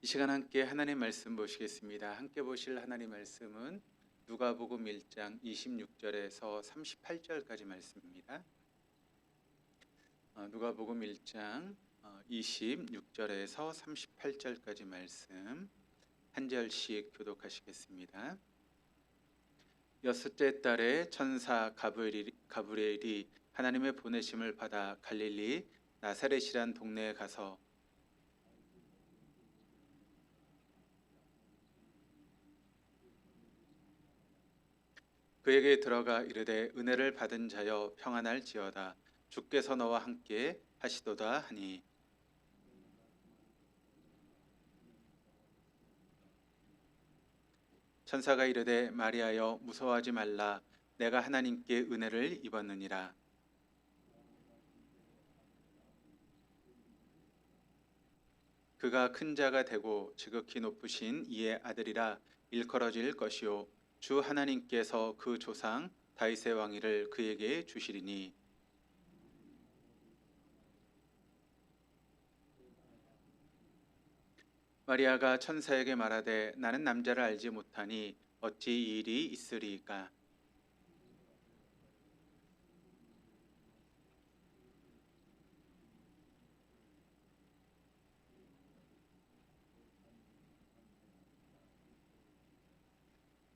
이 시간 함께 하나님 말씀 보시겠습니다. 함께 보실 하나님 말씀은 누가복음 1장 26절에서 38절까지 말씀입니다. 누가복음 1장 26절에서 38절까지 말씀 한 절씩 교독하시겠습니다. 여섯째 달에 천사 가브리엘이 하나님의 보내심을 받아 갈릴리 나사렛이란 동네에 가서 그에게 들어가 이르되 은혜를 받은 자여 평안할지어다 주께서 너와 함께 하시도다 하니 천사가 이르되 마리아여 무서워하지 말라 내가 하나님께 은혜를 입었느니라. 그가 큰 자가 되고 지극히 높으신 이의 아들이라 일컬어질 것이요 주 하나님께서 그 조상 다윗의 왕위를 그에게 주시리니 마리아가 천사에게 말하되 나는 남자를 알지 못하니 어찌 이 일이 있으리이까.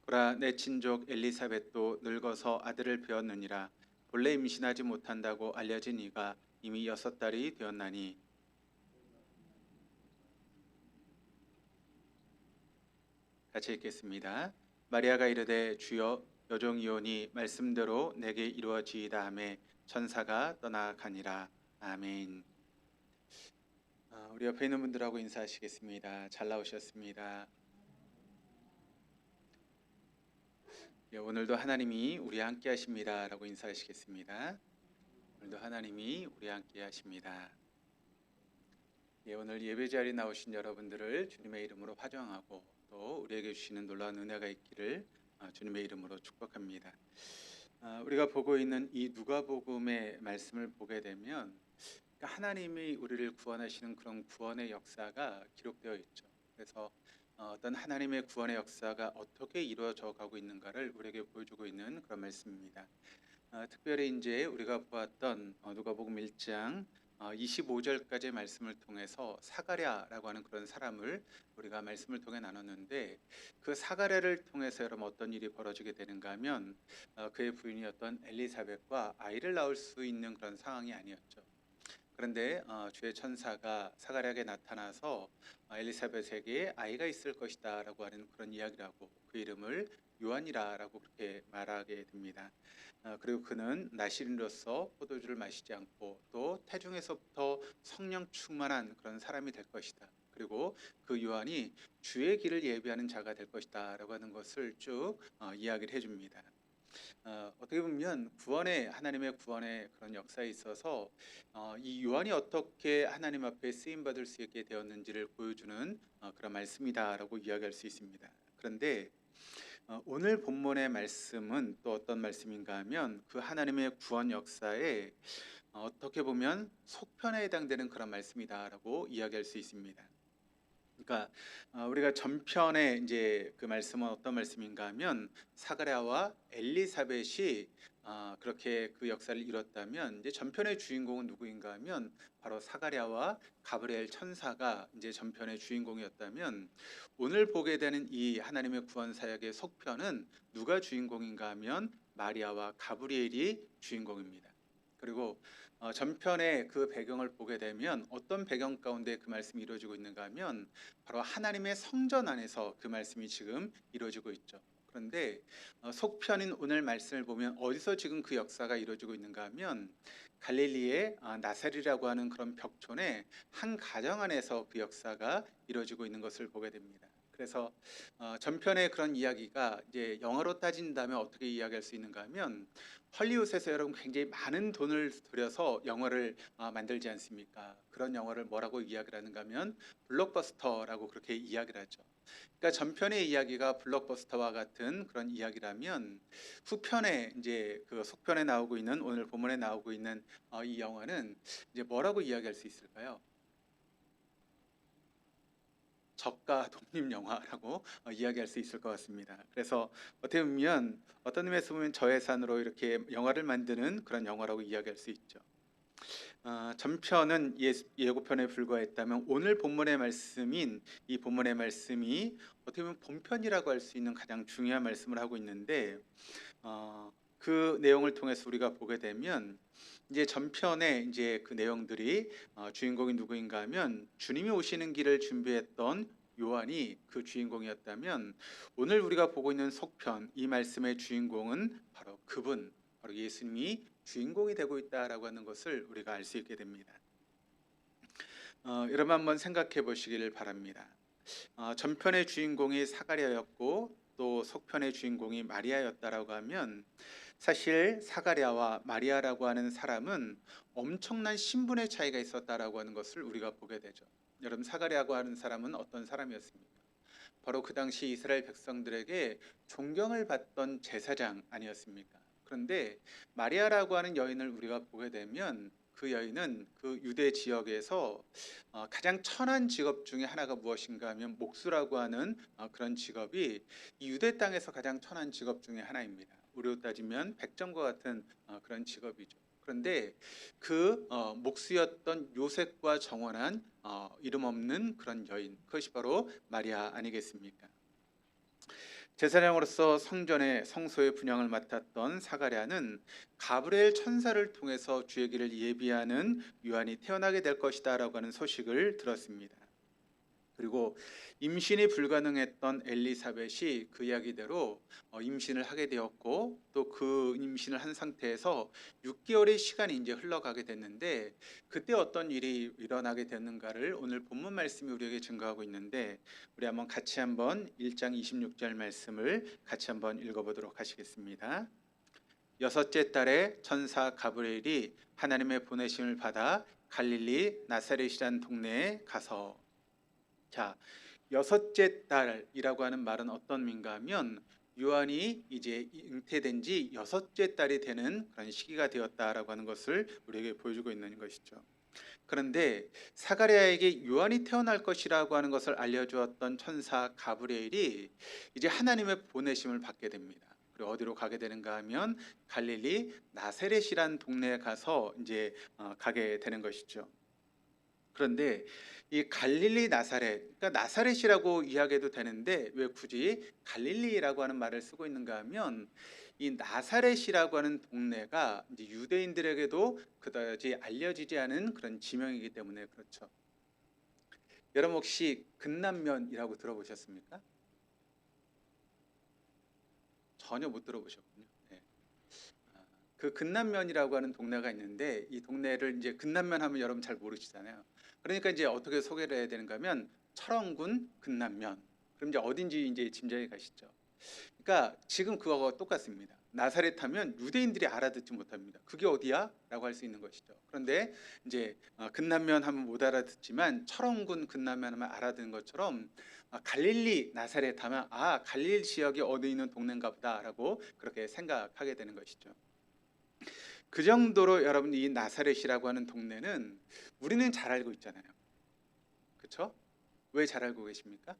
보라 내 친족 엘리사벳도 늙어서 아들을 배었느니라. 본래 임신하지 못한다고 알려진 이가 이미 6달이 되었나니. 같이 읽겠습니다. 마리아가 이르되 주여 여종이오니 말씀대로 내게 이루어지이다 하매 천사가 떠나가니라. 아멘. 우리 옆에 있는 분들하고 인사하시겠습니다. 잘 나오셨습니다. 오늘도 하나님이 우리 함께 하십니다 라고 인사하시겠습니다. 오늘도 하나님이 우리 함께 하십니다. 오늘 예배 자리에 나오신 여러분들을 주님의 이름으로 환영하고 또 우리에게 주시는 놀라운 은혜가 있기를 주님의 이름으로 축복합니다. 우리가 보고 있는 이 누가복음의 말씀을 보게 되면 하나님이 우리를 구원하시는 그런 구원의 역사가 기록되어 있죠. 그래서 어떤 하나님의 구원의 역사가 어떻게 이루어져 가고 있는가를 우리에게 보여주고 있는 그런 말씀입니다. 특별히 이제 우리가 보았던 누가복음 1장 25절까지의 말씀을 통해서 사가랴라고 하는 그런 사람을 우리가 말씀을 통해 나눴는데, 그 사가랴를 통해서 여러분 어떤 일이 벌어지게 되는가 하면 그의 부인이었던 엘리사벳과 아이를 낳을 수 있는 그런 상황이 아니었죠. 그런데 주의 천사가 사가랴에게 나타나서 엘리사벳에게 아이가 있을 것이다 라고 하는 그런 이야기를 하고 그 이름을 요한이라 라고 그렇게 말하게 됩니다. 그리고 그는 나시린으로서 포도주를 마시지 않고 또 태중에서부터 성령 충만한 그런 사람이 될 것이다. 그리고 그 요한이 주의 길을 예비하는 자가 될 것이다 라고 하는 것을 쭉 이야기를 해줍니다. 어떻게 보면 하나님의 구원의 그런 역사에 있어서 이 요한이 어떻게 하나님 앞에 쓰임 받을 수 있게 되었는지를 보여주는 그런 말씀이다라고 이야기할 수 있습니다. 그런데 오늘 본문의 말씀은 또 어떤 말씀인가 하면 그 하나님의 구원 역사에 어떻게 보면 속편에 해당되는 그런 말씀이다라고 이야기할 수 있습니다. 그러니까 우리가 전편에 이제 그 말씀은 어떤 말씀인가 하면 사가랴와 엘리사벳이 그렇게 그 역사를 이뤘다면, 이제 전편의 주인공은 누구인가 하면 바로 사가랴와 가브리엘 천사가 이제 전편의 주인공이었다면, 오늘 보게 되는 이 하나님의 구원 사역의 속편은 누가 주인공인가 하면 마리아와 가브리엘이 주인공입니다. 그리고 전편의 그 배경을 보게 되면 어떤 배경 가운데 그 말씀이 이루어지고 있는가 하면 바로 하나님의 성전 안에서 그 말씀이 지금 이루어지고 있죠. 그런데 속편인 오늘 말씀을 보면 어디서 지금 그 역사가 이루어지고 있는가 하면 갈릴리의 나사렛이라고 하는 그런 벽촌의 한 가정 안에서 그 역사가 이루어지고 있는 것을 보게 됩니다. 그래서 전편의 그런 이야기가 이제 영화로 따진다면 어떻게 이야기할 수 있는가 하면, 헐리우드에서 여러분 굉장히 많은 돈을 들여서 영화를 만들지 않습니까? 그런 영화를 뭐라고 이야기를 하는가 하면 블록버스터라고 그렇게 이야기를 하죠. 그러니까 전편의 이야기가 블록버스터와 같은 그런 이야기라면, 후편에 이제 그 속편에 나오고 있는 오늘 본문에 나오고 있는 이 영화는 이제 뭐라고 이야기할 수 있을까요? 저가 독립 영화라고 이야기할 수 있을 것 같습니다. 그래서 어떻게 보면 어떤 의미에서 보면 저예산으로 이렇게 영화를 만드는 그런 영화라고 이야기할 수 있죠. 전편은 예고편에 불과했다면 오늘 본문의 말씀인 이 본문의 말씀이 어떻게 보면 본편이라고 할 수 있는 가장 중요한 말씀을 하고 있는데 그 내용을 통해서 우리가 보게 되면 이제 전편에 이제 그 내용들이 주인공이 누구인가 하면 주님이 오시는 길을 준비했던 요한이 그 주인공이었다면 오늘 우리가 보고 있는 속편 이 말씀의 주인공은 바로 그분 바로 예수님이 주인공이 되고 있다라고 하는 것을 우리가 알 수 있게 됩니다. 여러분 한번 생각해 보시기를 바랍니다. 전편의 주인공이 사가랴였고 또 속편의 주인공이 마리아였다라고 하면 사실 사가랴와 마리아라고 하는 사람은 엄청난 신분의 차이가 있었다라고 하는 것을 우리가 보게 되죠. 여러분 사가랴라고 하는 사람은 어떤 사람이었습니까? 바로 그 당시 이스라엘 백성들에게 존경을 받던 제사장 아니었습니까? 그런데 마리아라고 하는 여인을 우리가 보게 되면 그 여인은 그 유대 지역에서 가장 천한 직업 중에 하나가 무엇인가 하면 목수라고 하는 그런 직업이 이 유대 땅에서 가장 천한 직업 중에 하나입니다. 우리로 따지면 백정과 같은 그런 직업이죠. 그런데 그 목수였던 요셉과 정혼한 이름 없는 그런 여인, 그것이 바로 마리아 아니겠습니까? 제사장으로서 성전의 성소의 분향을 맡았던 사가랴는 가브리엘 천사를 통해서 주의 길을 예비하는 요한이 태어나게 될 것이다라고 하는 소식을 들었습니다. 그리고 임신이 불가능했던 엘리사벳이 그 이야기대로 임신을 하게 되었고 또 그 임신을 한 상태에서 6개월의 시간이 이제 흘러가게 됐는데 그때 어떤 일이 일어나게 됐는가를 오늘 본문 말씀이 우리에게 증거하고 있는데 우리 한번 같이 한번 1장 26절 말씀을 같이 한번 읽어보도록 하시겠습니다. 여섯째 달에 천사 가브리엘이 하나님의 보내심을 받아 갈릴리 나사렛이란 동네에 가서 자, 여섯째 달이라고 하는 말은 어떤 의미인가 하면 요한이 이제 잉태된 지 여섯째 달이 되는 그런 시기가 되었다라고 하는 것을 우리에게 보여주고 있는 것이죠. 그런데 사가랴에게 요한이 태어날 것이라고 하는 것을 알려주었던 천사 가브리엘이 이제 하나님의 보내심을 받게 됩니다. 그리고 어디로 가게 되는가 하면 갈릴리 나사렛이란 동네에 가서 이제 가게 되는 것이죠. 그런데 이 갈릴리 나사렛, 그러니까 나사렛이라고 이야기해도 되는데 왜 굳이 갈릴리라고 하는 말을 쓰고 있는가 하면 이 나사렛이라고 하는 동네가 이제 유대인들에게도 그다지 알려지지 않은 그런 지명이기 때문에 그렇죠. 여러분 혹시 근남면이라고 들어보셨습니까? 전혀 못 들어보셨군요. 네. 그 근남면이라고 하는 동네가 있는데 이 동네를 이제 근남면 하면 여러분 잘 모르시잖아요. 그러니까 이제 어떻게 소개를 해야 되는가 하면 철원군 근남면. 그럼 이제 어딘지 이제 짐작이 가시죠. 그러니까 지금 그거하고 똑같습니다. 나사렛 하면 유대인들이 알아듣지 못합니다. 그게 어디야? 라고 할 수 있는 것이죠. 그런데 이제 근남면 하면 못 알아듣지만 철원군 근남면 하면 알아듣는 것처럼 갈릴리 나사렛 하면 갈릴리 지역에 어디 있는 동네인가 보다라고 그렇게 생각하게 되는 것이죠. 그 정도로 여러분 이 나사렛이라고 하는 동네는 우리는 잘 알고 있잖아요. 그렇죠? 왜 잘 알고 계십니까?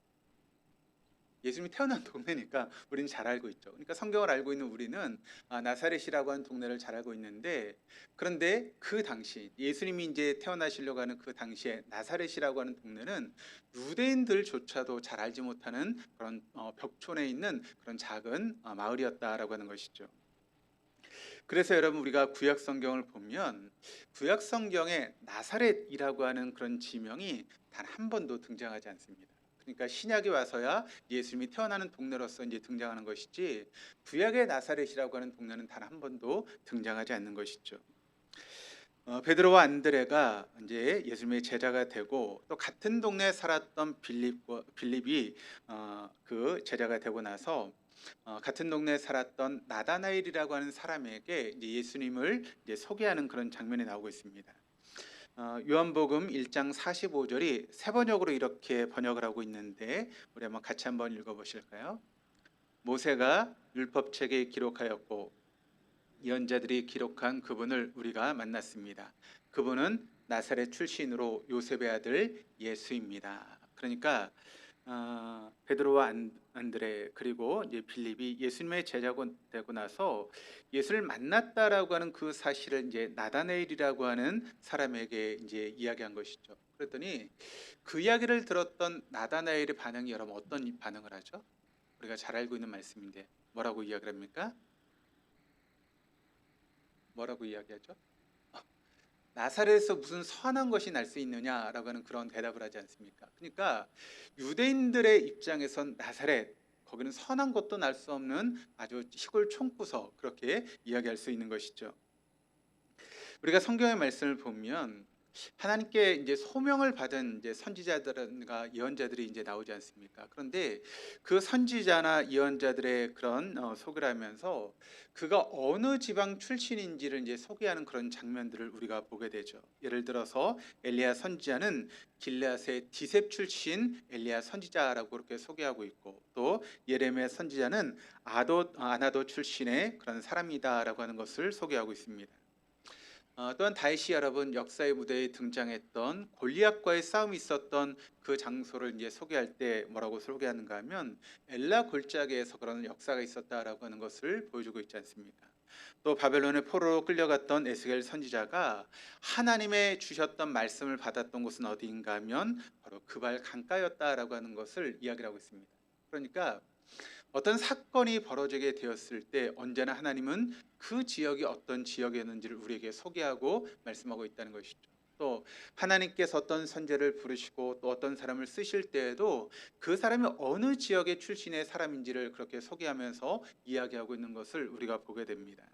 예수님이 태어난 동네니까 우리는 잘 알고 있죠. 그러니까 성경을 알고 있는 우리는 나사렛이라고 하는 동네를 잘 알고 있는데 그런데 그 당시 예수님이 이제 태어나시려고 하는 그 당시에 나사렛이라고 하는 동네는 유대인들조차도 잘 알지 못하는 그런 벽촌에 있는 그런 작은 마을이었다라고 하는 것이죠. 그래서 여러분 우리가 구약 성경을 보면 구약 성경에 나사렛이라고 하는 그런 지명이 단 한 번도 등장하지 않습니다. 그러니까 신약에 와서야 예수님이 태어나는 동네로서 이제 등장하는 것이지 구약의 나사렛이라고 하는 동네는 단 한 번도 등장하지 않는 것이죠. 베드로와 안드레가 이제 예수님의 제자가 되고 또 같은 동네에 살았던 빌립이 그 제자가 되고 나서 같은 동네에 살았던 나다나엘이라고 하는 사람에게 이제 예수님을 이제 소개하는 그런 장면이 나오고 있습니다. 요한복음 1장 45절이 세 번역으로 이렇게 번역을 하고 있는데 우리 한번 같이 한번 읽어보실까요? 모세가 율법책에 기록하였고 예언자들이 기록한 그분을 우리가 만났습니다. 그분은 나사렛 출신으로 요셉의 아들 예수입니다. 그러니까 베드로와 안드레 그리고 이제 빌립이 예수님의 제자가 되고 나서 예수를 만났다라고 하는 그 사실을 이제 나다나엘이라고 하는 사람에게 이제 이야기한 것이죠. 그랬더니 그 이야기를 들었던 나다나엘의 반응이 여러분 어떤 반응을 하죠? 우리가 잘 알고 있는 말씀인데 뭐라고 이야기를 합니까? 뭐라고 이야기하죠? 나사렛에서 무슨 선한 것이 날 수 있느냐라고 하는 그런 대답을 하지 않습니까? 그러니까 유대인들의 입장에선 나사렛 거기는 선한 것도 날 수 없는 아주 시골 총구석 그렇게 이야기할 수 있는 것이죠. 우리가 성경의 말씀을 보면 하나님께 이제 소명을 받은 이제 선지자들과 예언자들이 이제 나오지 않습니까? 그런데 그 선지자나 예언자들의 그런 소개를 하면서 그가 어느 지방 출신인지를 이제 소개하는 그런 장면들을 우리가 보게 되죠. 예를 들어서 엘리야 선지자는 길앗의 디셉 출신 엘리야 선지자라고 그렇게 소개하고 있고, 또 예레미야 선지자는 아나도 출신의 그런 사람이다라고 하는 것을 소개하고 있습니다. 또한 다윗이 여러분 역사의 무대에 등장했던 골리앗과의 싸움이 있었던 그 장소를 이제 소개할 때 뭐라고 소개하는가 하면 엘라 골짜기에서 그런 역사가 있었다라고 하는 것을 보여주고 있지 않습니까? 또 바벨론의 포로로 끌려갔던 에스겔 선지자가 하나님의 주셨던 말씀을 받았던 곳은 어디인가 하면 바로 그발 강가였다라고 하는 것을 이야기를 하고 있습니다. 그러니까 어떤 사건이 벌어지게 되었을 때 언제나 하나님은 그 지역이 어떤 지역이었는지를 우리에게 소개하고 말씀하고 있다는 것이죠. 또 하나님께서 어떤 선지자를 부르시고 또 어떤 사람을 쓰실 때에도 그 사람이 어느 지역의 출신의 사람인지를 그렇게 소개하면서 이야기하고 있는 것을 우리가 보게 됩니다.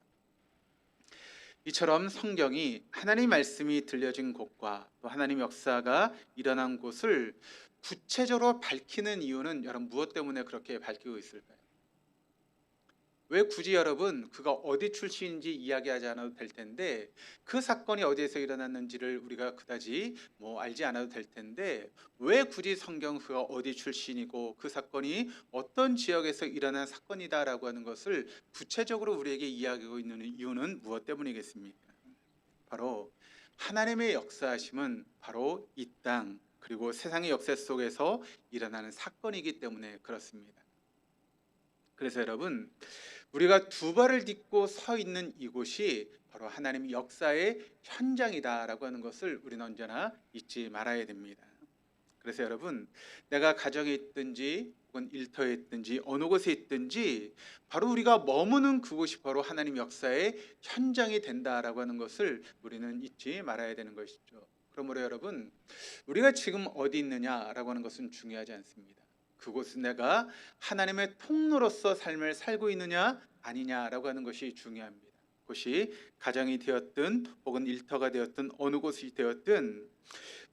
이처럼 성경이 하나님의 말씀이 들려진 곳과 또 하나님의 역사가 일어난 곳을 구체적으로 밝히는 이유는 여러분 무엇 때문에 그렇게 밝히고 있을까요? 왜 굳이 여러분 그가 어디 출신인지 이야기하지 않아도 될 텐데 그 사건이 어디에서 일어났는지를 우리가 그다지 알지 않아도 될 텐데 왜 굳이 성경 그가 어디 출신이고 그 사건이 어떤 지역에서 일어난 사건이다라고 하는 것을 구체적으로 우리에게 이야기하고 있는 이유는 무엇 때문이겠습니까? 바로 하나님의 역사하심은 바로 이 땅 그리고 세상의 역사 속에서 일어나는 사건이기 때문에 그렇습니다. 그래서 여러분 우리가 두 발을 딛고 서 있는 이곳이 바로 하나님의 역사의 현장이다라고 하는 것을 우리는 언제나 잊지 말아야 됩니다. 그래서 여러분 내가 가정에 있든지 혹은 일터에 있든지 어느 곳에 있든지 바로 우리가 머무는 그곳이 바로 하나님 역사의 현장이 된다라고 하는 것을 우리는 잊지 말아야 되는 것이죠. 그러므로 여러분 우리가 지금 어디 있느냐라고 하는 것은 중요하지 않습니다. 그곳은 내가 하나님의 통로로서 삶을 살고 있느냐 아니냐라고 하는 것이 중요합니다. 그것이 가정이 되었든 혹은 일터가 되었든 어느 곳이 되었든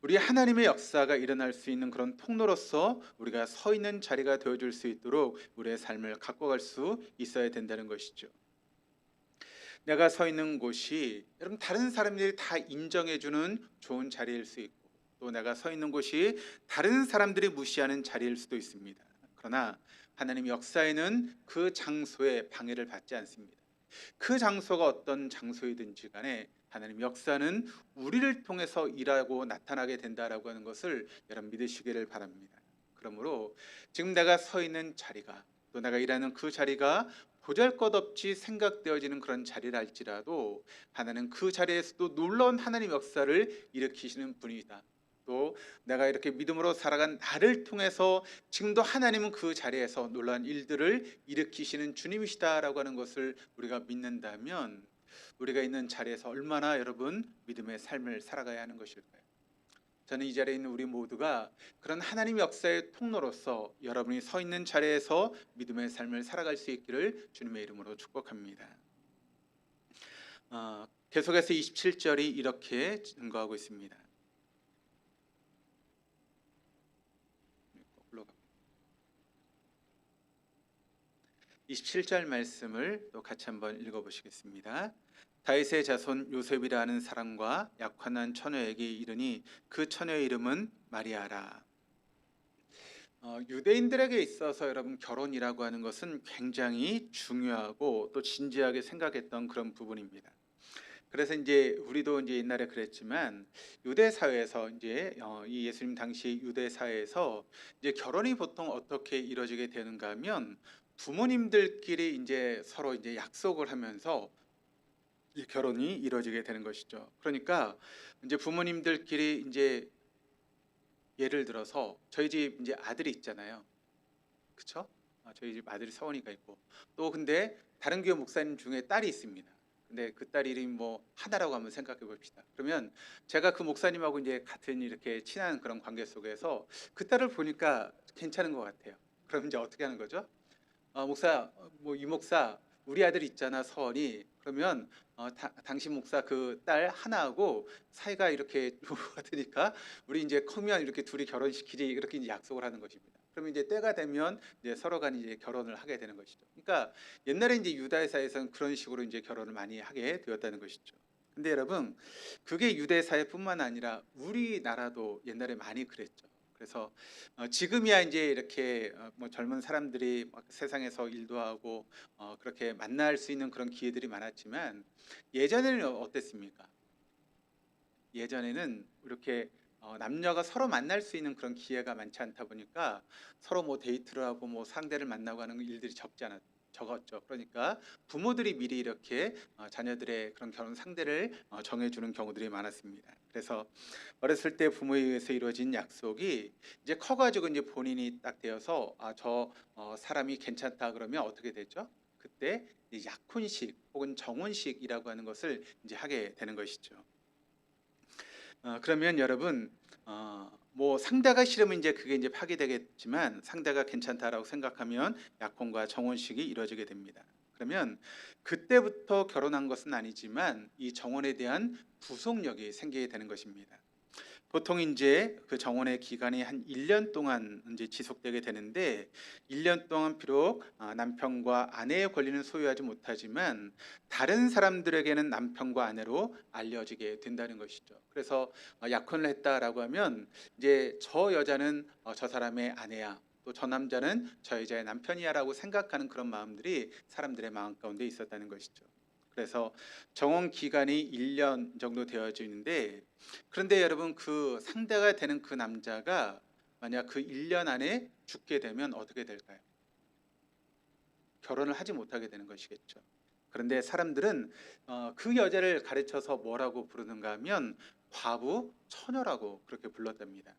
우리 하나님의 역사가 일어날 수 있는 그런 통로로서 우리가 서 있는 자리가 되어줄 수 있도록 우리의 삶을 갖고 갈 수 있어야 된다는 것이죠. 내가 서 있는 곳이 여러분 다른 사람들이 다 인정해주는 좋은 자리일 수 있고 또 내가 서 있는 곳이 다른 사람들이 무시하는 자리일 수도 있습니다. 그러나 하나님 역사에는 그 장소에 방해를 받지 않습니다. 그 장소가 어떤 장소이든지 간에 하나님 역사는 우리를 통해서 일하고 나타나게 된다라고 하는 것을 여러분 믿으시기를 바랍니다. 그러므로 지금 내가 서 있는 자리가 또 내가 일하는 그 자리가 보잘것없이 생각되어지는 그런 자리라 할지라도 하나님 그 자리에서도 놀라운 하나님 역사를 일으키시는 분이다. 또 내가 이렇게 믿음으로 살아간 나를 통해서 지금도 하나님은 그 자리에서 놀라운 일들을 일으키시는 주님이시다라고 하는 것을 우리가 믿는다면 우리가 있는 자리에서 얼마나 여러분 믿음의 삶을 살아가야 하는 것일까요? 저는 이 자리에 있는 우리 모두가 그런 하나님의 역사의 통로로서 여러분이 서 있는 자리에서 믿음의 삶을 살아갈 수 있기를 주님의 이름으로 축복합니다. 계속해서 27절이 이렇게 증거하고 있습니다. 27절 말씀을 또 같이 한번 읽어보시겠습니다. 다윗의 자손 요셉이라 하는 사람과 약혼한 처녀에게 이르니 그 처녀의 이름은 마리아라. 유대인들에게 있어서 여러분 결혼이라고 하는 것은 굉장히 중요하고 또 진지하게 생각했던 그런 부분입니다. 그래서 이제 우리도 이제 옛날에 그랬지만 유대 사회에서 이제 이 예수님 당시 유대 사회에서 이제 결혼이 보통 어떻게 이루어지게 되는가 하면 부모님들끼리 이제 서로 이제 약속을 하면서 이 결혼이 이루어지게 되는 것이죠. 그러니까 이제 부모님들끼리 이제 예를 들어서 저희 집 이제 아들이 있잖아요. 그쵸? 저희 집 아들이 서원이가 있고 또 근데 다른 교회 목사님 중에 딸이 있습니다. 근데 그 딸 이름이 뭐 하나라고 한번 생각해 봅시다. 그러면 제가 그 목사님하고 이제 같은 이렇게 친한 그런 관계 속에서 그 딸을 보니까 괜찮은 것 같아요. 그럼 이제 어떻게 하는 거죠? 목사, 뭐 이 목사, 우리 아들 있잖아, 서원이. 그러면 당신 목사 그 딸 하나하고 사이가 이렇게 좋은 것 같으니까 우리 이제 커면 이렇게 둘이 결혼시키지 이렇게 이제 약속을 하는 것입니다. 그러면 이제 때가 되면 이제 서로 간 이제 결혼을 하게 되는 것이죠. 그러니까 옛날에 이제 유다사에서는 그런 식으로 이제 결혼을 많이 하게 되었다는 것이죠. 근데 여러분, 그게 유대 사회뿐만 아니라 우리나라도 옛날에 많이 그랬죠. 그래서 지금이야 이제 이렇게 뭐 젊은 사람들이 막 세상에서 일도 하고 그렇게 만날 수 있는 그런 기회들이 많았지만 예전에는 어땠습니까? 예전에는 이렇게 남녀가 서로 만날 수 있는 그런 기회가 많지 않다 보니까 서로 뭐 데이트를 하고 뭐 상대를 만나고 하는 일들이 적었죠. 그러니까 부모들이 미리 이렇게 자녀들의 그런 결혼 상대를 정해주는 경우들이 많았습니다. 그래서 어렸을 때 부모에 의해서 이루어진 약속이 이제 커가지고 이제 본인이 딱 되어서 저 사람이 괜찮다 그러면 어떻게 되죠? 그때 이제 약혼식 혹은 정혼식이라고 하는 것을 이제 하게 되는 것이죠. 그러면 여러분 뭐 상대가 싫으면 이제 그게 이제 파기되겠지만 상대가 괜찮다라고 생각하면 약혼과 정혼식이 이루어지게 됩니다. 그러면 그때부터 결혼한 것은 아니지만 이 정혼에 대한 부속력이 생기게 되는 것입니다. 보통 이제 그 정원의 기간이 한 1년 동안 이제 지속되게 되는데 1년 동안 비록 남편과 아내의 권리는 소유하지 못하지만 다른 사람들에게는 남편과 아내로 알려지게 된다는 것이죠. 그래서 약혼을 했다라고 하면 이제 저 여자는 저 사람의 아내야. 또 저 남자는 저 여자의 남편이야라고 생각하는 그런 마음들이 사람들의 마음 가운데 있었다는 것이죠. 그래서 정원 기간이 1년 정도 되어지는데 그런데 여러분 그 상대가 되는 그 남자가 만약 그 1년 안에 죽게 되면 어떻게 될까요? 결혼을 하지 못하게 되는 것이겠죠. 그런데 사람들은 그 여자를 가르쳐서 뭐라고 부르는가 하면 과부, 처녀라고 그렇게 불렀답니다.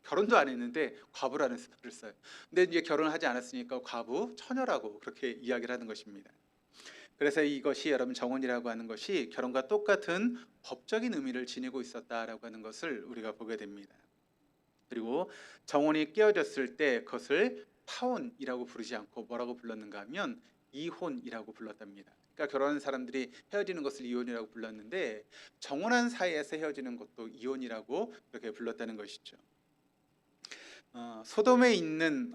결혼도 안 했는데 과부라는 말을 써요. 근데 이제 결혼을 하지 않았으니까 과부, 처녀라고 그렇게 이야기를 하는 것입니다. 그래서 이것이 여러분 정혼이라고 하는 것이 결혼과 똑같은 법적인 의미를 지니고 있었다라고 하는 것을 우리가 보게 됩니다. 그리고 정혼이 깨어졌을 때 그것을 파혼이라고 부르지 않고 뭐라고 불렀는가 하면 이혼이라고 불렀답니다. 그러니까 결혼한 사람들이 헤어지는 것을 이혼이라고 불렀는데 정혼한 사이에서 헤어지는 것도 이혼이라고 그렇게 불렀다는 것이죠. 소돔에 있는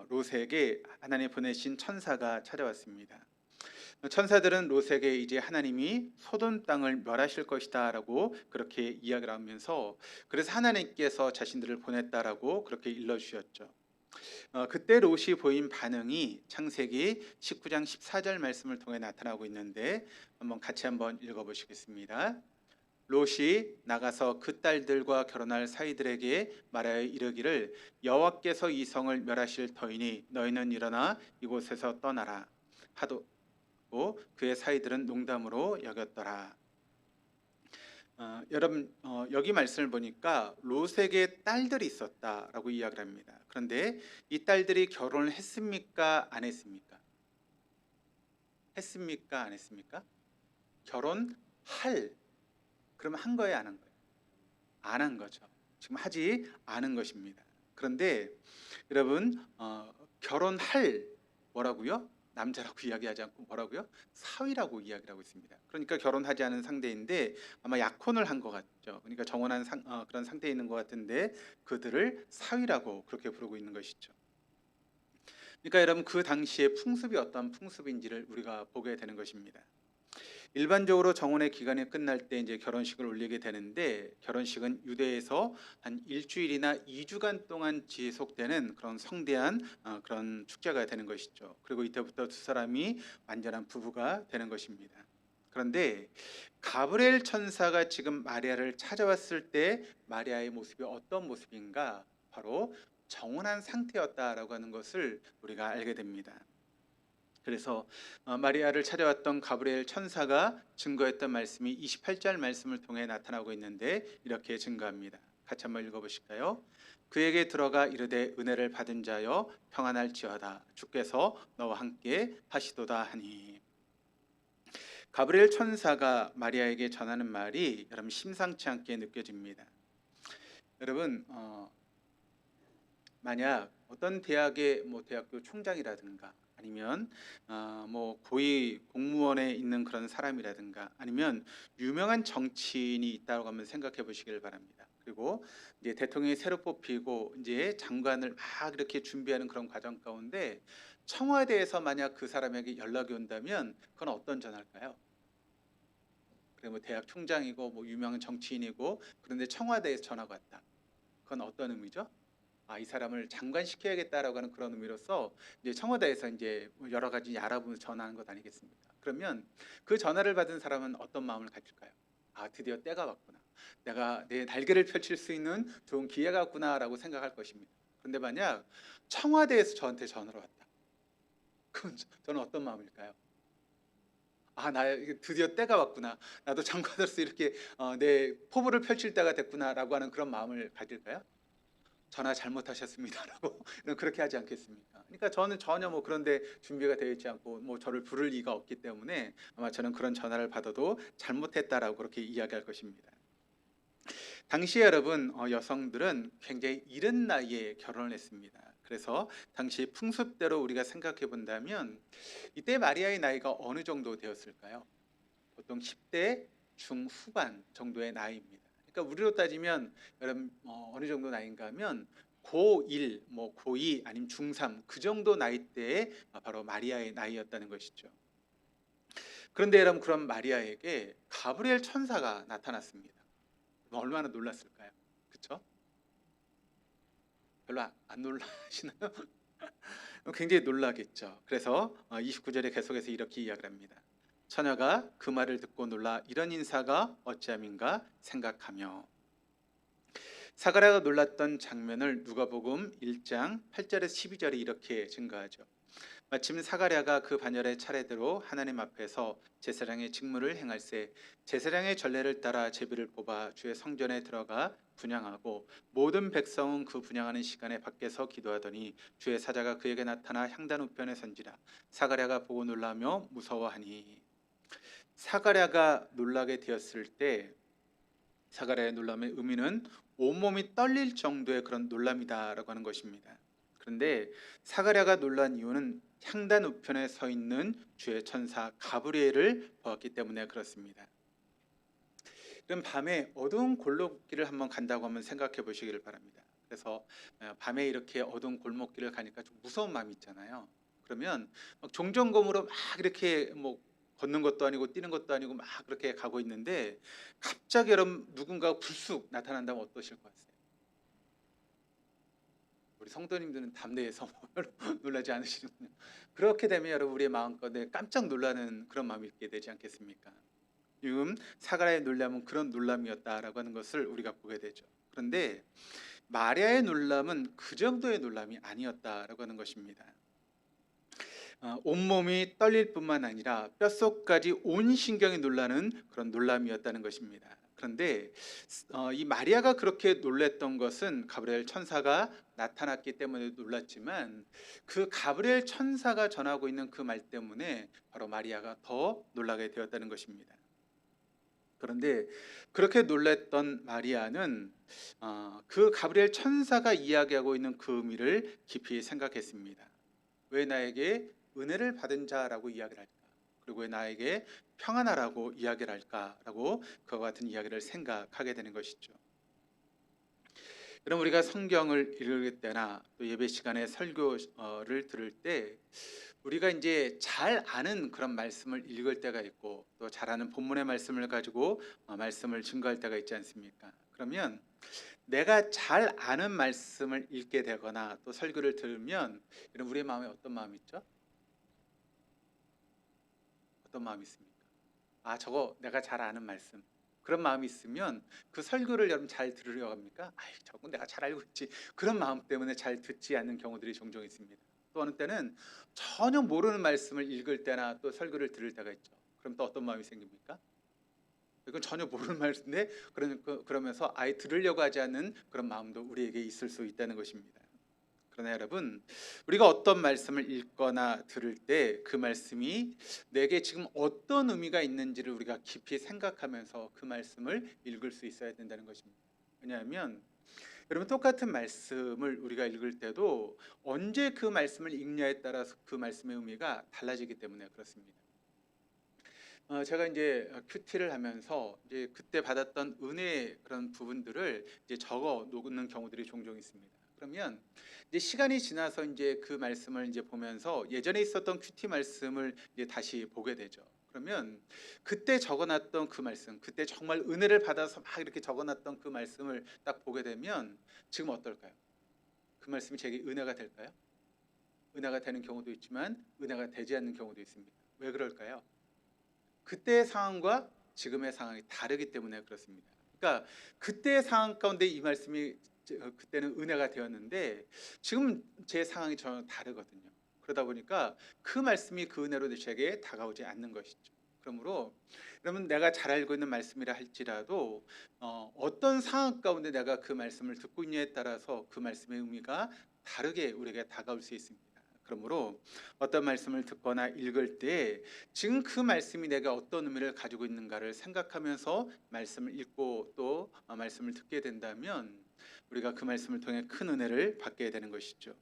롯에게 하나님 보내신 천사가 찾아왔습니다. 천사들은 롯에게 이제 하나님이 소돔 땅을 멸하실 것이다라고 그렇게 이야기를 하면서 그래서 하나님께서 자신들을 보냈다라고 그렇게 일러주셨죠. 그때 롯이 보인 반응이 창세기 19장 14절 말씀을 통해 나타나고 있는데 같이 한번 읽어보시겠습니다. 롯이 나가서 그 딸들과 결혼할 사이들에게 말하여 이르기를 여호와께서 이 성을 멸하실 터이니 너희는 일어나 이곳에서 떠나라 하도 그의 사이들은 농담으로 여겼더라. 여러분 여기 말씀을 보니까 롯에게 딸들이 있었다라고 이야기를 합니다. 그런데 이 딸들이 결혼을 했습니까? 안 했습니까? 했습니까? 안 했습니까? 결혼할 그러면 한 거예요, 안 한 거예요? 안 한 거죠. 지금 하지 않은 것입니다. 그런데 여러분 결혼할 뭐라고요? 남자라고 이야기하지 않고 뭐라고요? 사위라고 이야기를 하고 있습니다. 그러니까 결혼하지 않은 상대인데 아마 약혼을 한 것 같죠. 그러니까 정혼한 그런 상태에 있는 것 같은데 그들을 사위라고 그렇게 부르고 있는 것이죠. 그러니까 여러분 그 당시의 풍습이 어떤 풍습인지를 우리가 보게 되는 것입니다. 일반적으로 정혼의 기간이 끝날 때 이제 결혼식을 올리게 되는데 결혼식은 유대에서 한 일주일이나 2주간 동안 지속되는 그런 성대한 그런 축제가 되는 것이죠. 그리고 이때부터 두 사람이 완전한 부부가 되는 것입니다. 그런데 가브리엘 천사가 지금 마리아를 찾아왔을 때 마리아의 모습이 어떤 모습인가? 바로 정혼한 상태였다라고 하는 것을 우리가 알게 됩니다. 그래서 마리아를 찾아왔던 가브리엘 천사가 증거했던 말씀이 28절 말씀을 통해 나타나고 있는데 이렇게 증거합니다. 같이 한번 읽어보실까요? 그에게 들어가 이르되 은혜를 받은 자여 평안할지어다 주께서 너와 함께 하시도다 하니. 가브리엘 천사가 마리아에게 전하는 말이 여러분 심상치 않게 느껴집니다. 여러분 만약 어떤 대학의 대학교 총장이라든가 아니면 고위 공무원에 있는 그런 사람이라든가 아니면 유명한 정치인이 있다고 한번 생각해 보시길 바랍니다. 그리고 이제 대통령이 새로 뽑히고 이제 장관을 막 이렇게 준비하는 그런 과정 가운데 청와대에서 만약 그 사람에게 연락이 온다면 그건 어떤 전화일까요? 그리고 대학 총장이고 유명한 정치인이고 그런데 청와대에서 전화가 왔다. 그건 어떤 의미죠? 이 사람을 장관시켜야겠다라고 하는 그런 의미로서 이제 청와대에서 이제 여러 가지 알아보면서 전화하는 것 아니겠습니까? 그러면 그 전화를 받은 사람은 어떤 마음을 가질까요? 드디어 때가 왔구나. 내가 내 날개를 펼칠 수 있는 좋은 기회가 왔구나라고 생각할 것입니다. 그런데 만약 청와대에서 저한테 전화가 왔다. 그럼 저는 어떤 마음일까요? 나 드디어 때가 왔구나. 나도 장관으로서 이렇게 내 포부를 펼칠 때가 됐구나라고 하는 그런 마음을 가질까요? 전화 잘못하셨습니다라고 그렇게 하지 않겠습니까? 그러니까 저는 전혀 그런데 준비가 되어 있지 않고 저를 부를 리가 없기 때문에 아마 저는 그런 전화를 받아도 잘못했다라고 그렇게 이야기할 것입니다. 당시에 여러분 여성들은 굉장히 이른 나이에 결혼을 했습니다. 그래서 당시 풍습대로 우리가 생각해 본다면 이때 마리아의 나이가 어느 정도 되었을까요? 보통 10대 중후반 정도의 나이입니다. 그러니까 우리로 따지면 여러분 어느 정도 나이인가 하면 고1, 고2 아니면 중3 그 정도 나이대에 바로 마리아의 나이였다는 것이죠. 그런데 여러분 그런 마리아에게 가브리엘 천사가 나타났습니다. 얼마나 놀랐을까요? 그렇죠? 별로 안 놀라시나요? 굉장히 놀라겠죠. 그래서 29절에 계속해서 이렇게 이야기를 합니다. 처녀가 그 말을 듣고 놀라 이런 인사가 어찌함인가 생각하며. 사가랴가 놀랐던 장면을 누가복음 1장 8절에서 12절에 이렇게 증거하죠. 마침 사가랴가 그 반열의 차례대로 하나님 앞에서 제사장의 직무를 행할세 제사장의 전례를 따라 제비를 뽑아 주의 성전에 들어가 분향하고 모든 백성은 그 분향하는 시간에 밖에서 기도하더니 주의 사자가 그에게 나타나 향단 우편에 선지라 사가랴가 보고 놀라며 무서워하니. 사가랴가 놀라게 되었을 때 사가랴의 놀람의 의미는 온몸이 떨릴 정도의 그런 놀람이다라고 하는 것입니다. 그런데 사가랴가 놀란 이유는 향단 우편에 서 있는 주의 천사 가브리엘을 보았기 때문에 그렇습니다. 그럼 밤에 어두운 골목길을 한번 간다고 한번 생각해 보시기를 바랍니다. 그래서 밤에 이렇게 어두운 골목길을 가니까 좀 무서운 마음이 있잖아요. 그러면 종전검으로 막 이렇게 걷는 것도 아니고 뛰는 것도 아니고 막 그렇게 가고 있는데 갑자기 여러분 누군가 불쑥 나타난다면 어떠실 것 같아요? 우리 성도님들은 담대해서 놀라지 않으시는군요. 그렇게 되면 여러분 우리의 마음가운데 깜짝 놀라는 그런 마음이 있게 되지 않겠습니까? 지금 사가랴의 놀람은 그런 놀람이었다라고 하는 것을 우리가 보게 되죠. 그런데 마리아의 놀람은 그 정도의 놀람이 아니었다라고 하는 것입니다. 온몸이 떨릴 뿐만 아니라 뼛속까지 온 신경이 놀라는 그런 놀람이었다는 것입니다. 그런데 이 마리아가 그렇게 놀랐던 것은 가브리엘 천사가 나타났기 때문에 놀랐지만 그 가브리엘 천사가 전하고 있는 그 말 때문에 바로 마리아가 더 놀라게 되었다는 것입니다. 그런데 그렇게 놀랐던 마리아는 그 가브리엘 천사가 이야기하고 있는 그 의미를 깊이 생각했습니다. 왜 나에게 은혜를 받은 자라고 이야기를 할까? 그리고 왜 나에게 평안하라고 이야기를 할까라고 그와 같은 이야기를 생각하게 되는 것이죠. 여러분 우리가 성경을 읽을 때나 또 예배 시간에 설교를 들을 때 우리가 이제 잘 아는 그런 말씀을 읽을 때가 있고 또 잘 아는 본문의 말씀을 가지고 말씀을 증거할 때가 있지 않습니까? 그러면 내가 잘 아는 말씀을 읽게 되거나 또 설교를 들으면 이런 우리의 마음에 어떤 마음이 있죠? 어떤 마음이 있습니까? 아, 저거 내가 잘 아는 말씀. 그런 마음이 있으면 그 설교를 여러분 잘 들으려고 합니까? 아이, 저건 내가 잘 알고 있지. 그런 마음 때문에 잘 듣지 않는 경우들이 종종 있습니다. 또 어느 때는 전혀 모르는 말씀을 읽을 때나 또 설교를 들을 때가 있죠. 그럼 또 어떤 마음이 생깁니까? 이건 전혀 모르는 말인데 그러면서 아예 들으려고 하지 않는 그런 마음도 우리에게 있을 수 있다는 것입니다. 그러나 여러분, 우리가 어떤 말씀을 읽거나 들을 때 그 말씀이 내게 지금 어떤 의미가 있는지를 우리가 깊이 생각하면서 그 말씀을 읽을 수 있어야 된다는 것입니다. 왜냐하면 여러분, 똑같은 말씀을 우리가 읽을 때도 언제 그 말씀을 읽냐에 따라서 그 말씀의 의미가 달라지기 때문에 그렇습니다. 제가 이제 큐티를 하면서 이제 그때 받았던 은혜의 그런 부분들을 이제 적어 놓는 경우들이 종종 있습니다. 그러면 이제 시간이 지나서 이제 그 말씀을 이제 보면서 예전에 있었던 큐티 말씀을 이제 다시 보게 되죠. 그러면 그때 적어놨던 그 말씀, 그때 정말 은혜를 받아서 막 이렇게 적어놨던 그 말씀을 딱 보게 되면 지금 어떨까요? 그 말씀이 제게 은혜가 될까요? 은혜가 되는 경우도 있지만 은혜가 되지 않는 경우도 있습니다. 왜 그럴까요? 그때의 상황과 지금의 상황이 다르기 때문에 그렇습니다. 그러니까 그때의 상황 가운데 이 말씀이 그때는 은혜가 되었는데 지금 제 상황이 전혀 다르거든요. 그러다 보니까 그 말씀이 그 은혜로 제게 다가오지 않는 것이죠. 그러므로 여러분, 내가 잘 알고 있는 말씀이라 할지라도 어떤 상황 가운데 내가 그 말씀을 듣고 있냐에 따라서 그 말씀의 의미가 다르게 우리에게 다가올 수 있습니다. 그러므로 어떤 말씀을 듣거나 읽을 때 지금 그 말씀이 내가 어떤 의미를 가지고 있는가를 생각하면서 말씀을 읽고 또 말씀을 듣게 된다면 우리가 그 말씀을 통해 큰 은혜를 받게 되는 것이죠.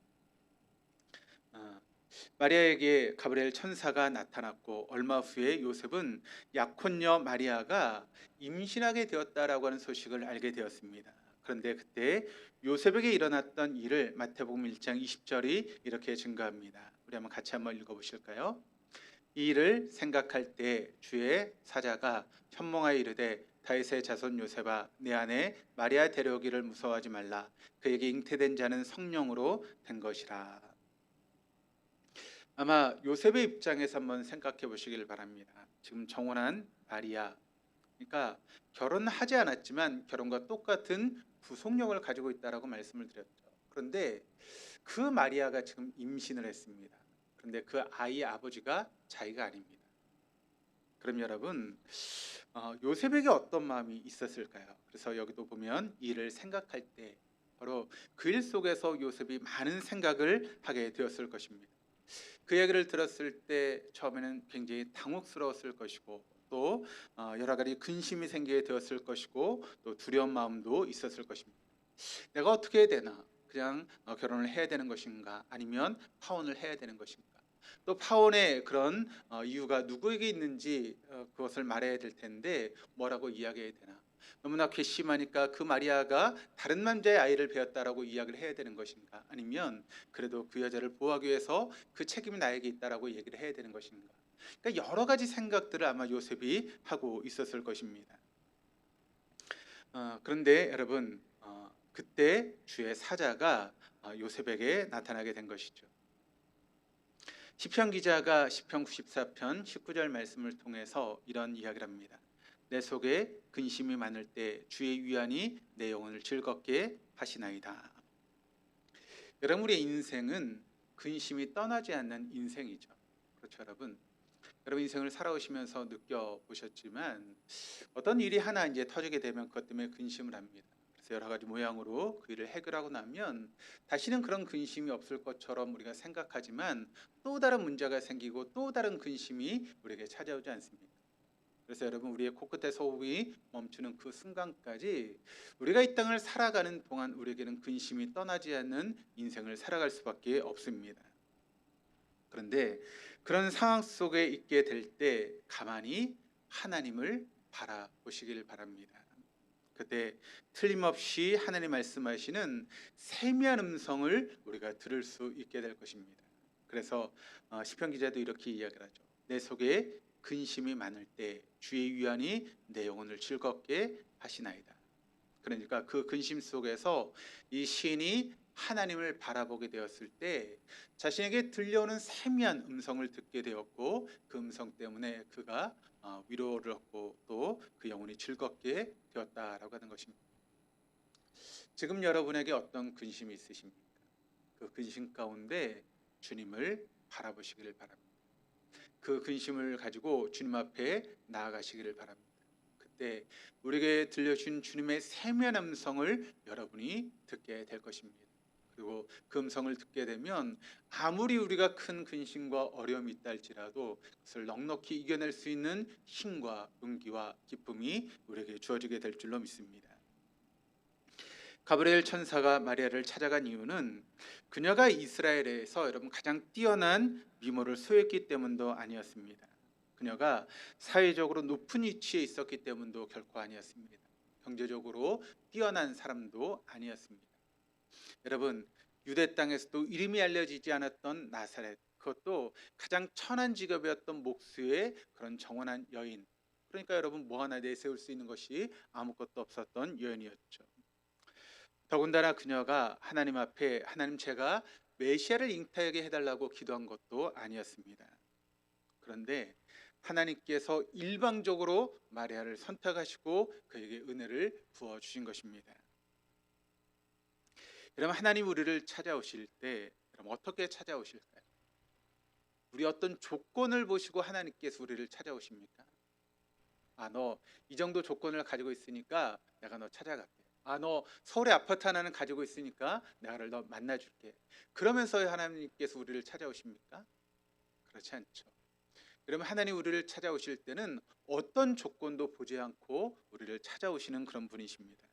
마리아에게 가브리엘 천사가 나타났고 얼마 후에 요셉은 약혼녀 마리아가 임신하게 되었다라고 하는 소식을 알게 되었습니다. 그런데 그때 요셉에게 일어났던 일을 마태복음 1장 20절이 이렇게 증거합니다. 우리 한번 읽어보실까요? 이 일을 생각할 때 주의 사자가 현몽하여 이르되 다윗의 자손 요셉아, 내 아내 마리아 데려오기를 무서워하지 말라. 그에게 잉태된 자는 성령으로 된 것이라. 아마 요셉의 입장에서 한번 생각해 보시길 바랍니다. 지금 정혼한 마리아, 그러니까 결혼하지 않았지만 결혼과 똑같은 부속력을 가지고 있다라고 말씀을 드렸죠. 그런데 그 마리아가 지금 임신을 했습니다. 그런데 그 아이의 아버지가 자기가 아닙니다. 그럼 여러분, 요셉에게 어떤 마음이 있었을까요? 그래서 여기도 보면 이를 생각할 때 바로 그 일 속에서 요셉이 많은 생각을 하게 되었을 것입니다. 그 얘기를 들었을 때 처음에는 굉장히 당혹스러웠을 것이고 또 여러 가지 근심이 생기게 되었을 것이고 또 두려운 마음도 있었을 것입니다. 내가 어떻게 해야 되나? 그냥 결혼을 해야 되는 것인가? 아니면 파혼을 해야 되는 것인가? 또 파혼의 그런 이유가 누구에게 있는지 그것을 말해야 될 텐데 뭐라고 이야기해야 되나? 너무나 괘씸하니까 그 마리아가 다른 남자의 아이를 배웠다라고 이야기를 해야 되는 것인가? 아니면 그래도 그 여자를 보호하기 위해서 그 책임이 나에게 있다라고 얘기를 해야 되는 것인가? 그러니까 여러 가지 생각들을 아마 요셉이 하고 있었을 것입니다. 그런데 여러분, 그때 주의 사자가 요셉에게 나타나게 된 것이죠. 시편 기자가 시편 94편 19절 말씀을 통해서 이런 이야기를 합니다. 내 속에 근심이 많을 때 주의 위안이 내 영혼을 즐겁게 하시나이다. 여러분, 우리의 인생은 근심이 떠나지 않는 인생이죠. 그렇죠, 여러분? 여러분 인생을 살아오시면서 느껴보셨지만 어떤 일이 하나 이제 터지게 되면 그것 때문에 근심을 합니다. 그래서 여러 가지 모양으로 그 일을 해결하고 나면 다시는 그런 근심이 없을 것처럼 우리가 생각하지만 또 다른 문제가 생기고 또 다른 근심이 우리에게 찾아오지 않습니까? 그래서 여러분, 우리의 코끝에서 호흡이 멈추는 그 순간까지 우리가 이 땅을 살아가는 동안 우리에게는 근심이 떠나지 않는 인생을 살아갈 수밖에 없습니다. 그런데 그런 상황 속에 있게 될 때 가만히 하나님을 바라보시길 바랍니다. 그때 틀림없이 하나님 말씀하시는 세미한 음성을 우리가 들을 수 있게 될 것입니다. 그래서 시편 기자도 이렇게 이야기를 하죠. 내 속에 근심이 많을 때 주의 위안이 내 영혼을 즐겁게 하시나이다. 그러니까 그 근심 속에서 이 시인이 하나님을 바라보게 되었을 때 자신에게 들려오는 세미한 음성을 듣게 되었고, 그 음성 때문에 그가 위로를 얻고 또 그 영혼이 즐겁게 되었다라고 하는 것입니다. 지금 여러분에게 어떤 근심이 있으십니까? 그 근심 가운데 주님을 바라보시기를 바랍니다. 그 근심을 가지고 주님 앞에 나아가시기를 바랍니다. 그때 우리에게 들려주신 주님의 세미한 음성을 여러분이 듣게 될 것입니다. 그리고 그 음성을 듣게 되면 아무리 우리가 큰 근심과 어려움이 있다 할지라도 그것을 넉넉히 이겨낼 수 있는 힘과 용기와 기쁨이 우리에게 주어지게 될 줄로 믿습니다. 가브리엘 천사가 마리아를 찾아간 이유는 그녀가 이스라엘에서 여러분 가장 뛰어난 미모를 소유했기 때문도 아니었습니다. 그녀가 사회적으로 높은 위치에 있었기 때문도 결코 아니었습니다. 경제적으로 뛰어난 사람도 아니었습니다. 여러분, 유대 땅에서도 이름이 알려지지 않았던 나사렛, 그것도 가장 천한 직업이었던 목수의 그런 정원한 여인, 그러니까 여러분 뭐 하나 내세울 수 있는 것이 아무것도 없었던 여인이었죠. 더군다나 그녀가 하나님 앞에 하나님 제가 메시아를 잉태하게 해달라고 기도한 것도 아니었습니다. 그런데 하나님께서 일방적으로 마리아를 선택하시고 그에게 은혜를 부어주신 것입니다. 여러분, 하나님 우리를 찾아오실 때 그럼 어떻게 찾아오실까요? 우리 어떤 조건을 보시고 하나님께서 우리를 찾아오십니까? 너 이 정도 조건을 가지고 있으니까 내가 너 찾아갈게. 너 서울에 아파트 하나는 가지고 있으니까 내가 너 만나줄게. 그러면서 하나님께서 우리를 찾아오십니까? 그렇지 않죠. 그러면 하나님 우리를 찾아오실 때는 어떤 조건도 보지 않고 우리를 찾아오시는 그런 분이십니다.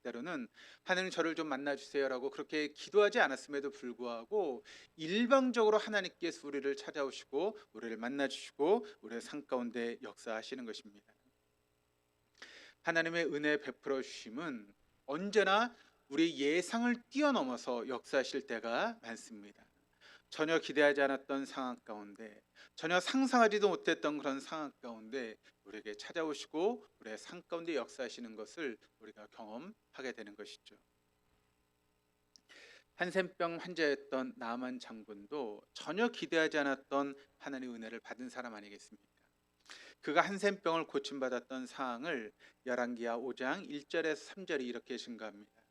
때로는 하나님 저를 좀 만나주세요라고 그렇게 기도하지 않았음에도 불구하고 일방적으로 하나님께서 우리를 찾아오시고 우리를 만나주시고 우리의 삶 가운데 역사하시는 것입니다. 하나님의 은혜 베풀어 주심은 언제나 우리 예상을 뛰어넘어서 역사하실 때가 많습니다. 전혀 기대하지 않았던 상황 가운데, 전혀 상상하지도 못했던 그런 상황 가운데 우리에게 찾아오시고 우리의 삶 가운데 역사하시는 것을 우리가 경험하게 되는 것이죠. 한센병 환자였던 나만 장군도 전혀 기대하지 않았던 하나님의 은혜를 받은 사람 아니겠습니까? 그가 한센병을 고침받았던 상황을 열왕기하 5장 1절에서 3절이 이렇게 증가합니다.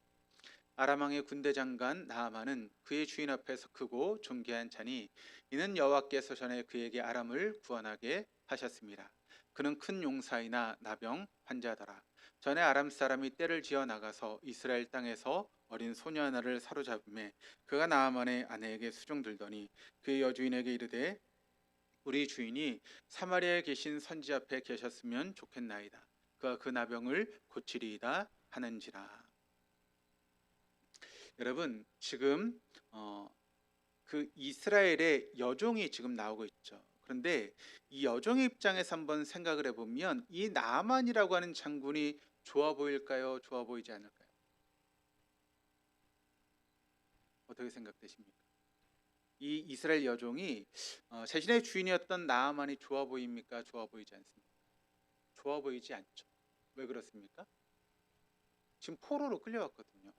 아람 왕의 군대 장관 나아만은 그의 주인 앞에서 크고 존귀한 자니 이는 여호와께서 전에 그에게 아람을 구원하게 하셨습니다. 그는 큰 용사이나 나병 환자더라. 전에 아람 사람이 떼를 지어 나가서 이스라엘 땅에서 어린 소녀 하나를 사로잡음에 그가 나아만의 아내에게 수종들더니 그의 여주인에게 이르되 우리 주인이 사마리아에 계신 선지 앞에 계셨으면 좋겠나이다. 그가 그 나병을 고치리이다 하는지라. 여러분, 지금 그 이스라엘의 여종이 지금 나오고 있죠. 그런데 이 여종의 입장에서 한번 생각을 해보면 이 나만이라고 하는 장군이 좋아 보일까요? 좋아 보이지 않을까요? 어떻게 생각되십니까? 이 이스라엘 여종이 자신의 주인이었던 나아만이 좋아 보입니까? 좋아 보이지 않습니까? 좋아 보이지 않죠. 왜 그렇습니까? 지금 포로로 끌려왔거든요.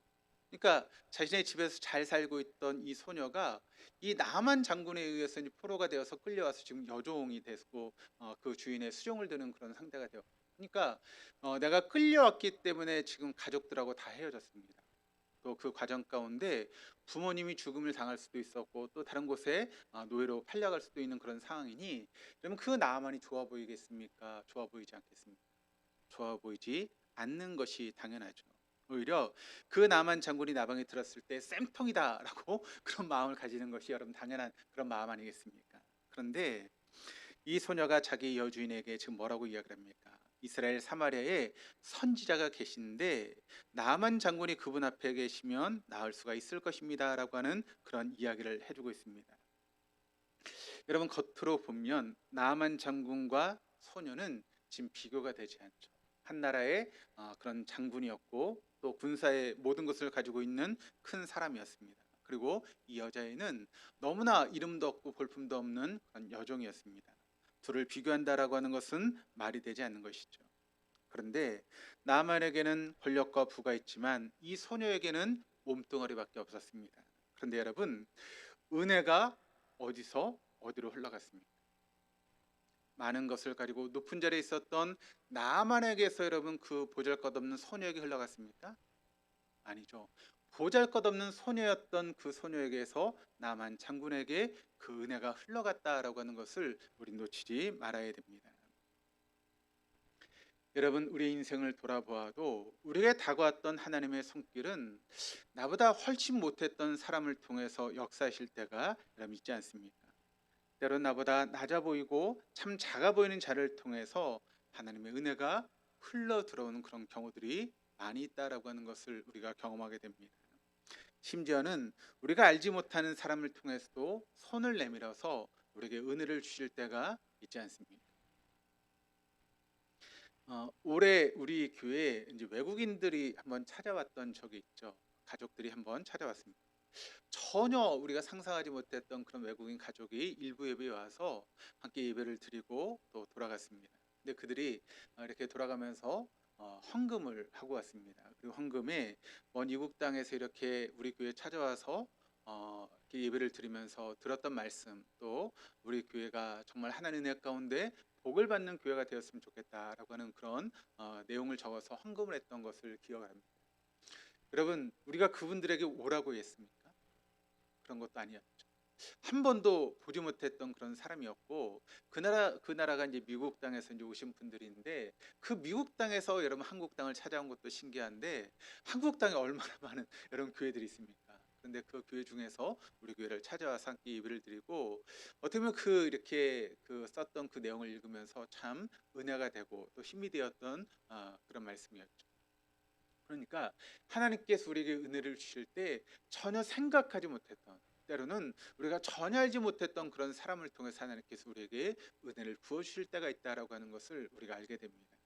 그러니까 자신의 집에서 잘 살고 있던 이 소녀가 이 나만 장군에 의해서 포로가 되어서 끌려와서 지금 여종이 되고 그 주인의 수종을 드는 그런 상태가 되어. 그러니까 내가 끌려왔기 때문에 지금 가족들하고 다 헤어졌습니다. 또 그 과정 가운데 부모님이 죽음을 당할 수도 있었고 또 다른 곳에 노예로 팔려갈 수도 있는 그런 상황이니 그러면 그 나만이 좋아 보이겠습니까? 좋아 보이지 않겠습니까? 좋아 보이지 않는 것이 당연하죠. 오히려 그 나만 장군이 나방에 들었을 때 쌤통이다라고 그런 마음을 가지는 것이 여러분 당연한 그런 마음 아니겠습니까? 그런데 이 소녀가 자기 여주인에게 지금 뭐라고 이야기를 합니까? 이스라엘 사마리아에 선지자가 계신데 나만 장군이 그분 앞에 계시면 나을 수가 있을 것입니다라고 하는 그런 이야기를 해주고 있습니다. 여러분, 겉으로 보면 나만 장군과 소녀는 지금 비교가 되지 않죠. 한 나라의 그런 장군이었고 또 군사의 모든 것을 가지고 있는 큰 사람이었습니다. 그리고 이 여자애는 너무나 이름도 없고 볼품도 없는 그런 여종이었습니다. 둘을 비교한다라고 하는 것은 말이 되지 않는 것이죠. 그런데 나만에게는 권력과 부가 있지만 이 소녀에게는 몸뚱아리밖에 없었습니다. 그런데 여러분, 은혜가 어디서 어디로 흘러갔습니까? 많은 것을 가지고 높은 자리에 있었던 나만에게서 여러분 그 보잘것없는 소녀에게 흘러갔습니까? 아니죠. 보잘것없는 소녀였던 그 소녀에게서 나만 장군에게 그 은혜가 흘러갔다라고 하는 것을 우리 놓치지 말아야 됩니다. 여러분, 우리 인생을 돌아보아도 우리에게 다가왔던 하나님의 손길은 나보다 훨씬 못했던 사람을 통해서 역사하실 때가 여러분 있지 않습니까? 때론 나보다 낮아 보이고 참 작아 보이는 자를 통해서 하나님의 은혜가 흘러 들어오는 그런 경우들이 많이 있다라고 하는 것을 우리가 경험하게 됩니다. 심지어는 우리가 알지 못하는 사람을 통해서도 손을 내밀어서 우리에게 은혜를 주실 때가 있지 않습니까? 올해 우리 교회에 이제 외국인들이 한번 찾아왔던 적이 있죠. 가족들이 한번 찾아왔습니다. 전혀 우리가 상상하지 못했던 그런 외국인 가족이 일부 예배에 와서 함께 예배를 드리고 또 돌아갔습니다. 근데 그들이 이렇게 돌아가면서 헌금을 하고 왔습니다. 그리고 헌금에 먼 이국 땅에서 이렇게 우리 교회에 찾아와서 이렇게 예배를 드리면서 들었던 말씀, 또 우리 교회가 정말 하나님의 은혜 가운데 복을 받는 교회가 되었으면 좋겠다라고 하는 그런 내용을 적어서 헌금을 했던 것을 기억합니다. 여러분, 우리가 그분들에게 오라고 했습니까? 그런 것도 아니었죠. 한 번도 보지 못했던 그런 사람이었고, 그 나라가 이제 미국 땅에서 이제 오신 분들인데, 그 미국 땅에서 여러분 한국 땅을 찾아온 것도 신기한데, 한국 땅에 얼마나 많은 여러분 교회들이 있습니까? 그런데 그 교회 중에서 우리 교회를 찾아와서 함께 예배를 드리고, 어떻게 보면 그 이렇게 그 썼던 그 내용을 읽으면서 참 은혜가 되고 또 힘이 되었던 그런 말씀이었죠. 그러니까 하나님께서 우리에게 은혜를 주실 때 전혀 생각하지 못했던, 때로는 우리가 전혀 알지 못했던 그런 사람을 통해서 하나님께서 우리에게 은혜를 부어 주실 때가 있다라고 하는 것을 우리가 알게 됩니다.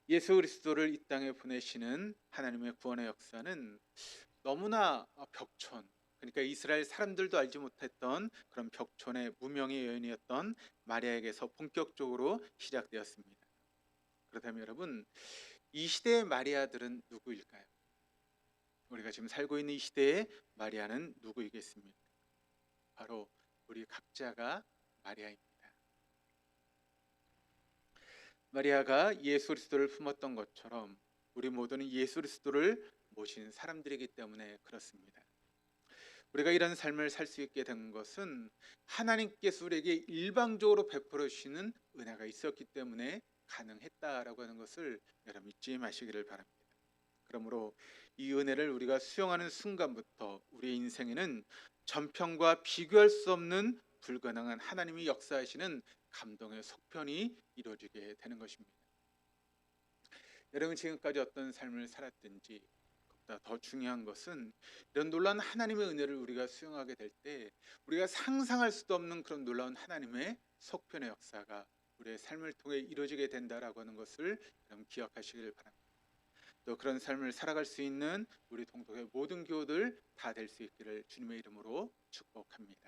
예수 그리스도를 이 땅에 보내시는 하나님의 구원의 역사는 너무나 벽촌, 그러니까 이스라엘 사람들도 알지 못했던 그런 벽촌의 무명의 여인이었던 마리아에게서 본격적으로 시작되었습니다. 그렇다면 여러분, 이 시대의 마리아들은 누구일까요? 우리가 지금 살고 있는 이 시대의 마리아는 누구이겠습니까? 바로 우리 각자가 마리아입니다. 마리아가 예수 그리스도를 품었던 것처럼 우리 모두는 예수 그리스도를 모신 사람들이기 때문에 그렇습니다. 우리가 이런 삶을 살 수 있게 된 것은 하나님께서 우리에게 일방적으로 베풀어 주시는 은혜가 있었기 때문에 가능했다라고 하는 것을 여러분 잊지 마시기를 바랍니다. 그러므로 이 은혜를 우리가 수용하는 순간부터 우리의 인생에는 전편과 비교할 수 없는 불가능한 하나님이 역사하시는 감동의 속편이 이루어지게 되는 것입니다. 여러분 지금까지 어떤 삶을 살았든지 그보다 더 중요한 것은 이런 놀라운 하나님의 은혜를 우리가 수용하게 될 때 우리가 상상할 수도 없는 그런 놀라운 하나님의 속편의 역사가 우리의 삶을 통해 이루어지게 된다라고 하는 것을 여러분 기억하시기를 바랍니다. 또 그런 삶을 살아갈 수 있는 우리 동독의 모든 교우들 다 될 수 있기를 주님의 이름으로 축복합니다.